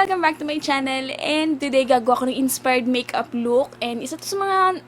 Welcome back to my channel, and today gagawa ko ng inspired makeup look, and isa to sa mga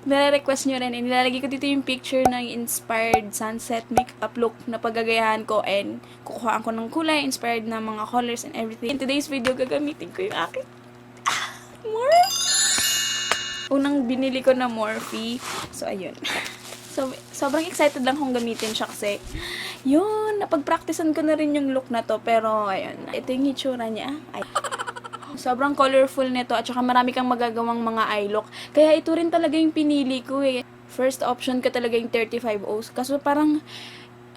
nare-request nyo rin, and nilalagay ko dito yung picture ng inspired sunset makeup look na paggagayahan ko, and kukuhaan ko ng kulay, inspired na mga colors and everything. In today's video, gagamitin ko yung aking Morphe! Unang binili ko na Morphe, so ayun. So, sobrang excited lang kung gamitin siya kasi, yun, napag-practicean ko na rin yung look na to, pero, ayun, ito yung hitsura niya. Ay. Sobrang colorful nito, at saka marami kang magagawang mga eye look. Kaya ito rin talaga yung pinili ko eh. First option ko talaga yung 35 Kaso parang,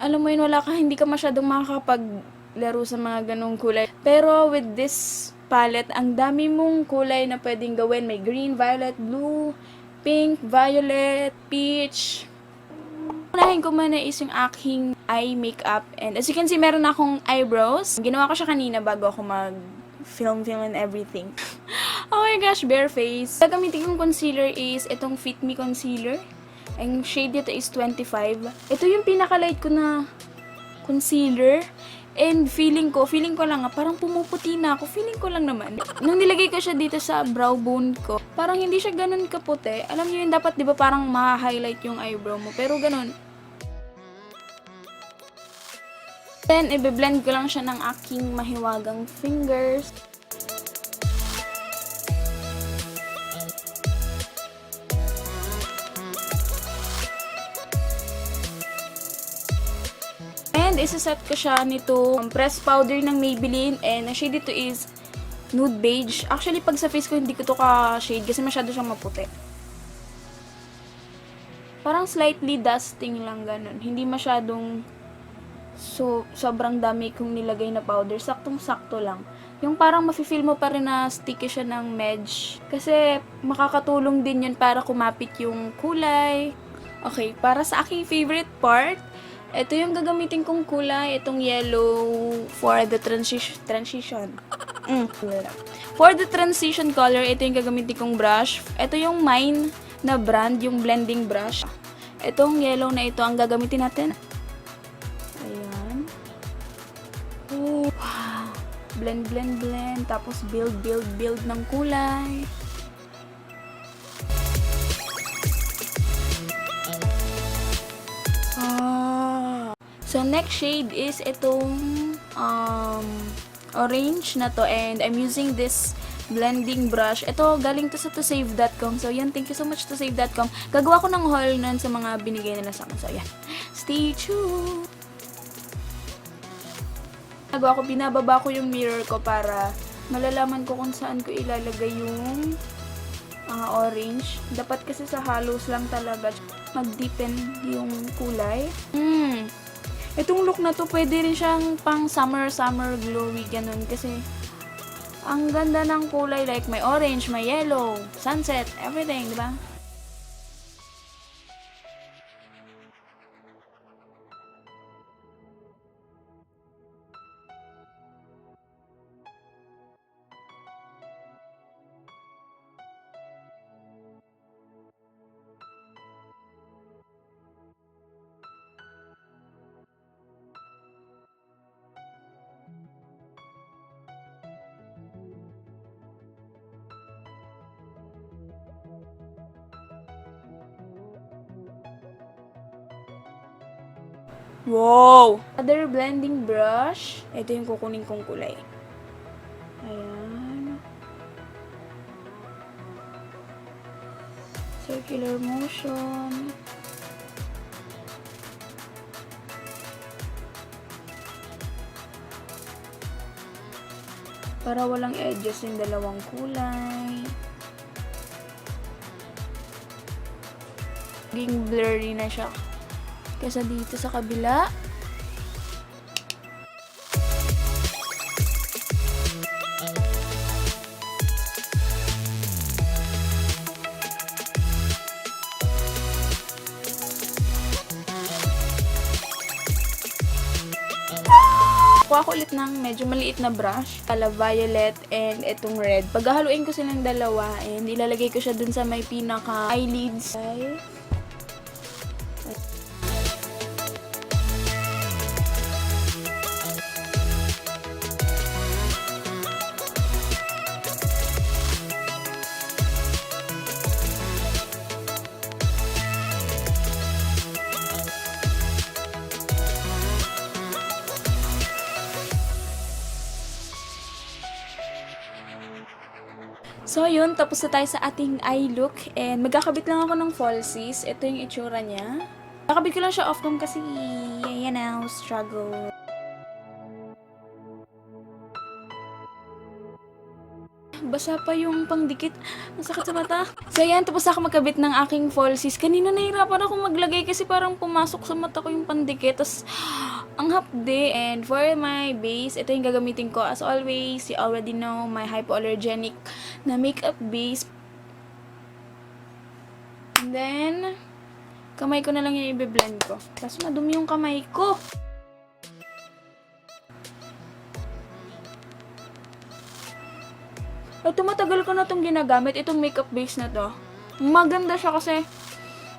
alam mo yun, hindi ka masyadong makakapaglaro sa mga ganong kulay. Pero with this palette, ang dami mong kulay na pwedeng gawin. May green, violet, blue, pink, violet, peach. Unahin ko muna is yung aking eye makeup. And as you can see, meron akong eyebrows. Ginawa ko siya kanina bago ako mag-film and everything. Oh my gosh, bare face. Gagamitin kong concealer is itong Fitme concealer. Ang shade dito is 25. Ito yung pinaka-light ko na concealer. And feeling ko lang parang pumuputi na ako. Feeling ko lang naman. Nung nilagay ko siya dito sa brow bone ko, parang hindi siya ganun kaputi. Alam niyo yun, dapat 'di ba parang ma-highlight yung eyebrow mo. Pero ganun. Then, i-blend ko lang siya ng aking mahiwagang fingers. And, isa-set ko siya nito pressed powder ng Maybelline. And, ang shade dito is nude beige. Actually, pag sa face ko, hindi ko to ka-shade kasi masyado siyang maputi. Parang slightly dusting lang ganun. Hindi masyadong sobrang dami kong nilagay na powder. Saktong-sakto lang. Yung parang mafe-feel mo pa rin na sticky siya ng medge. Kasi makakatulong din yun para kumapit yung kulay. Okay, para sa aking favorite part, ito yung gagamitin kong kulay. Itong yellow for the transition. For the transition color, ito yung gagamitin kong brush. Ito yung mine na brand, yung blending brush. Itong yellow na ito ang gagamitin natin. Oh, wow. Blend. Tapos build ng kulay. So, next shade is itong orange na to. And I'm using this blending brush. Ito, galing to sa tosave.com. So, yan. Thank you so much tosave.com. Gagawa ko ng haul nun sa mga binigay nila sa akin. So, yan. Stay tuned! Binababa ko yung mirror ko para malalaman ko kung saan ko ilalagay yung orange. Dapat kasi sa halos lang talaga mag-deepen yung kulay. Itong look na to, pwede rin siyang pang summer glowy, ganun. Kasi ang ganda ng kulay, like may orange, may yellow, sunset, everything, diba? Wow! Other blending brush. Ito yung kukunin kong kulay. Ayan. Circular motion. Para walang edges yung dalawang kulay. Naging blurry na siya. Kesa dito sa kabila. Kuha ko ulit ng medyo maliit na brush. Kala violet and itong red. Paghahaluin ko silang dalawa and ilalagay ko siya dun sa may pinaka eyelids. So, yun. Tapos na tayo sa ating eye look. And magkakabit lang ako ng falsies. Ito yung itsura niya. Nakabit ko lang siya off-cam kasi, yan na, struggle. Basa pa yung pangdikit. Masakit sa mata. So, yan. Tapos ako magkabit ng aking falsies. Kanina nahirapan ako maglagay kasi parang pumasok sa mata ko yung pandikit. Tapos, ang hapde. And for my base, ito yung gagamitin ko. As always, you already know my hypoallergenic na makeup base. And then, kamay ko na lang yung i-blend ko. Kasi madumi yung kamay ko. Ito, matagal ko na itong ginagamit. Itong makeup base na to. Maganda siya kasi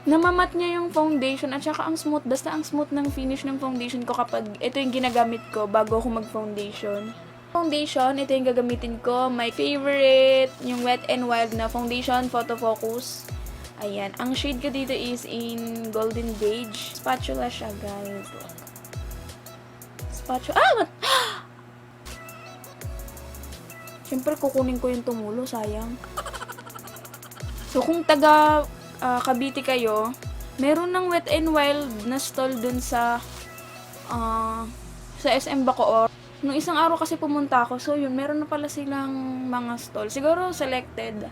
namamat niya yung foundation at saka ang smooth. Basta ang smooth ng finish ng foundation ko kapag ito yung ginagamit ko bago ako mag-foundation. Foundation, ito yung gagamitin ko. My favorite, yung Wet n Wild na foundation, Photo Focus. Ayan. Ang shade ko dito is in Golden Beige. Spatula siya, guys. Spatula. Siyempre, kukunin ko yung tumulo. Sayang. So, kung taga Cavite kayo, meron ng Wet n Wild na stall dun sa SM Bacoor. Nung isang araw kasi pumunta ako, so yun, meron na pala silang mga stall. Siguro selected.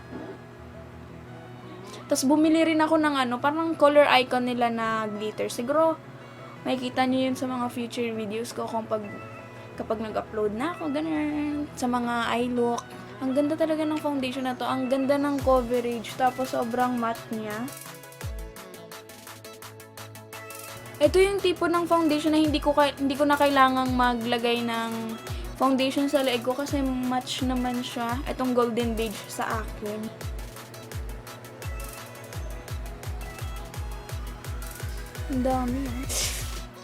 Tapos bumili rin ako ng parang color icon nila na glitter. Siguro, makikita nyo yun sa mga future videos ko kapag nag-upload na ako, ganun. Sa mga eye look. Ang ganda talaga ng foundation na to. Ang ganda ng coverage. Tapos sobrang matte niya. Ito yung tipo ng foundation na hindi ko na kailangang maglagay ng foundation sa leeg ko kasi match naman siya. Itong Golden Beige sa akin. Ang dami.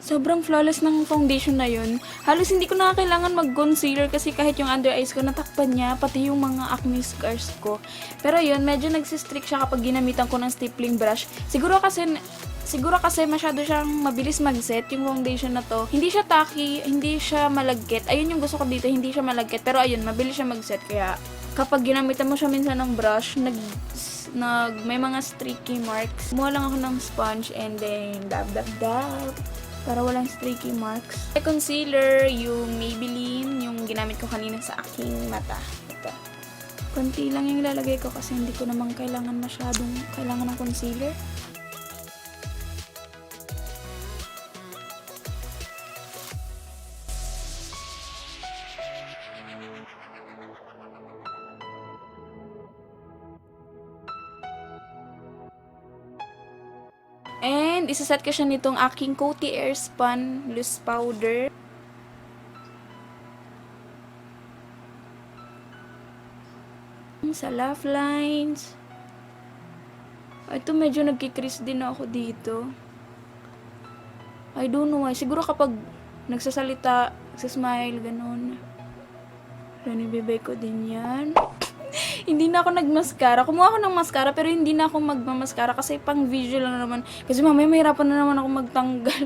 Sobrang flawless ng foundation na yun. Halos hindi ko na kailangan mag-concealer kasi kahit yung under eyes ko natakpan niya, pati yung mga acne scars ko. Pero yun, medyo nagsistrict siya kapag ginamitan ko ng stippling brush. Siguro kasi masyado siyang mabilis mag-set yung foundation na to. Hindi siya tacky, hindi siya malagkit. Ayun yung gusto ko dito, hindi siya malagkit. Pero ayun, mabilis siya mag-set. Kaya kapag ginamitan mo siya minsan ng brush, may mga streaky marks. Kumuha lang ako ng sponge and then dab para walang streaky marks. Concealer, yung Maybelline, yung ginamit ko kanina sa aking mata. Ito. Konti lang yung ilalagay ko kasi hindi ko naman kailangan ng concealer. And, isaset ko siya nitong aking cotyairspun loose powder. Sa laugh lines. Ito, medyo nagkikrease din ako dito. I don't know why. Siguro kapag nagsasalita, nagsasmile, ganun. Ranibibay ko din yan. Hindi na ako nagmascara. Kumuha ako ng mascara pero hindi na ako magmamaskara kasi pang visual lang naman. Kasi mamaya mahirapan na naman ako magtanggal.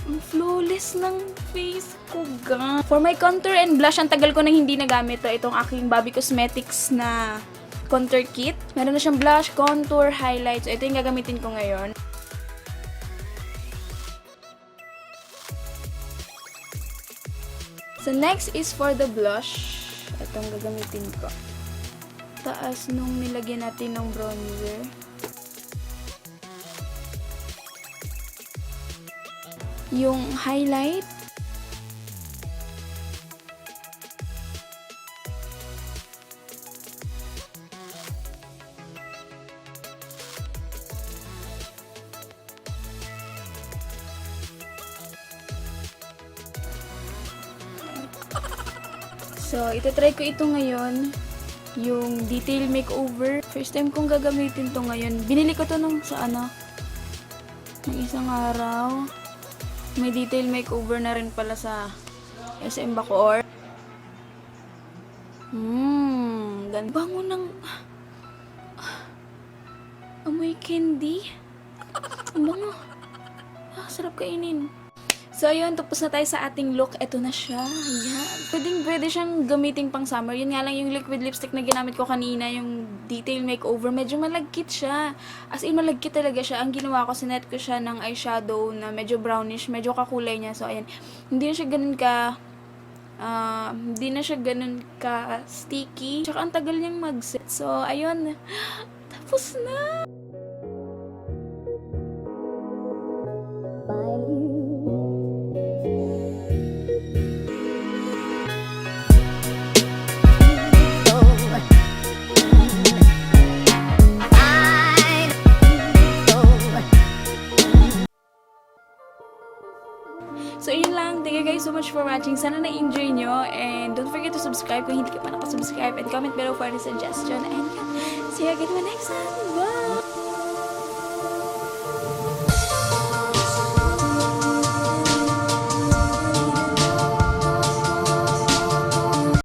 Ang flawless ng face ko, ga. For my contour and blush, ang tagal ko nang hindi nagamit to. Itong aking Bobbie Cosmetics na contour kit. Meron na siyang blush, contour, highlights. Ito yung gagamitin ko ngayon. So, next is for the blush. Itong gagamitin ko. Taas nung nilagyan natin ng bronzer. Yung highlight. So, itatry ko ito ngayon, yung detail makeover. First time kong gagamitin to ngayon. Binili ko to ng isang araw. May detail makeover na rin pala sa SM Bacoor. Ganda. Bango ng amoy candy. Ang bango. Sarap kainin. So, ayun, tapos na tayo sa ating look. Ito na siya. Ayan. Pwede siyang gamitin pang summer. Yun nga lang yung liquid lipstick na ginamit ko kanina, yung detail makeover. Medyo malagkit siya. As in, malagkit talaga siya. Ang ginawa ko, sinet ko siya ng eyeshadow na medyo brownish. Medyo kakulay niya. So, ayan. Hindi na siya ganun ka sticky. Tsaka ang tagal niyang mag-set. So, ayun. Tapos na. So, yun lang. Thank you guys so much for watching. Sana na-enjoy nyo. And don't forget to subscribe kung hindi ka pa nakasubscribe. And comment below for any suggestion. And see you again in the next one. Bye!